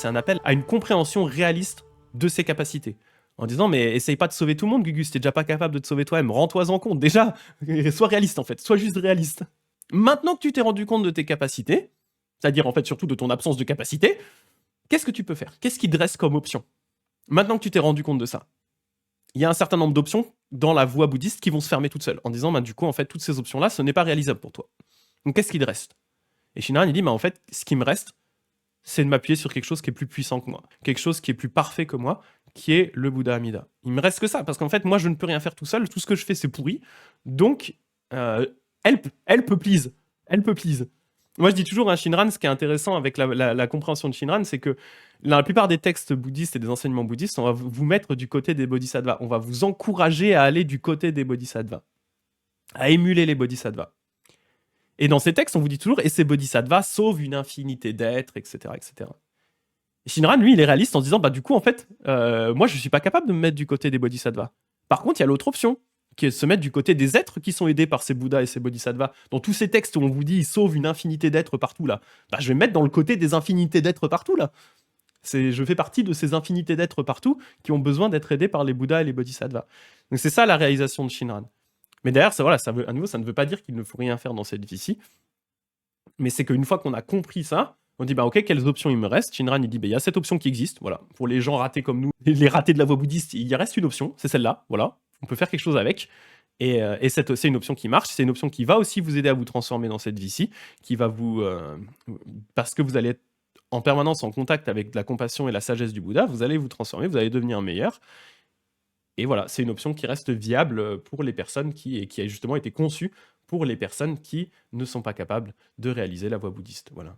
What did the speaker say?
c'est un appel à une compréhension réaliste de ses capacités. En disant, mais essaye pas de sauver tout le monde, Gugus, t'es déjà pas capable de te sauver toi-même, rends-toi en compte, déjà, sois réaliste en fait, sois juste réaliste. Maintenant que tu t'es rendu compte de tes capacités, c'est-à-dire en fait surtout de ton absence de capacité, qu'est-ce que tu peux faire? Qu'est-ce qui te reste comme option? Maintenant que tu t'es rendu compte de ça, il y a un certain nombre d'options dans la voie bouddhiste qui vont se fermer toutes seules, en disant, bah, du coup, en fait, toutes ces options-là, ce n'est pas réalisable pour toi. Donc qu'est-ce qui te reste? Et Shinran, il dit, bah, en fait, ce qui me reste, c'est de m'appuyer sur quelque chose qui est plus puissant que moi, quelque chose qui est plus parfait que moi, qui est le Bouddha Amida. Il me reste que ça, parce qu'en fait, moi, je ne peux rien faire tout seul, tout ce que je fais, c'est pourri, donc, help please, help please. Moi, je dis toujours, hein, Shinran, ce qui est intéressant avec la compréhension de Shinran, c'est que dans la plupart des textes bouddhistes et des enseignements bouddhistes, on va vous mettre du côté des bodhisattvas. On va vous encourager à aller du côté des bodhisattvas, à émuler les bodhisattvas. Et dans ces textes, on vous dit toujours, et ces bodhisattvas sauvent une infinité d'êtres, etc., etc. Et Shinran, lui, il est réaliste en se disant, bah du coup, en fait, moi, je suis pas capable de me mettre du côté des bodhisattvas. Par contre, il y a l'autre option, qui est de se mettre du côté des êtres qui sont aidés par ces bouddhas et ces bodhisattvas. Dans tous ces textes où on vous dit, ils sauvent une infinité d'êtres partout, là, bah je vais me mettre dans le côté des infinités d'êtres partout, là. Je fais partie de ces infinités d'êtres partout qui ont besoin d'être aidés par les bouddhas et les bodhisattvas. Donc c'est ça la réalisation de Shinran. Mais derrière, ça, voilà, à nouveau, ça ne veut pas dire qu'il ne faut rien faire dans cette vie-ci. Mais c'est qu'une fois qu'on a compris ça, on dit, bah ok, quelles options il me reste? Shinran, il dit, bah, il y a cette option qui existe, voilà. Pour les gens ratés comme nous, les ratés de la voie bouddhiste, il y reste une option, c'est celle-là, voilà. On peut faire quelque chose avec. Et c'est une option qui marche, c'est une option qui va aussi vous aider à vous transformer dans cette vie-ci, qui va vous... parce que vous allez être en permanence en contact avec la compassion et la sagesse du Bouddha, vous allez vous transformer, vous allez devenir meilleur. Et voilà, c'est une option qui reste viable pour les personnes qui a justement été conçue pour les personnes qui ne sont pas capables de réaliser la voie bouddhiste. Voilà.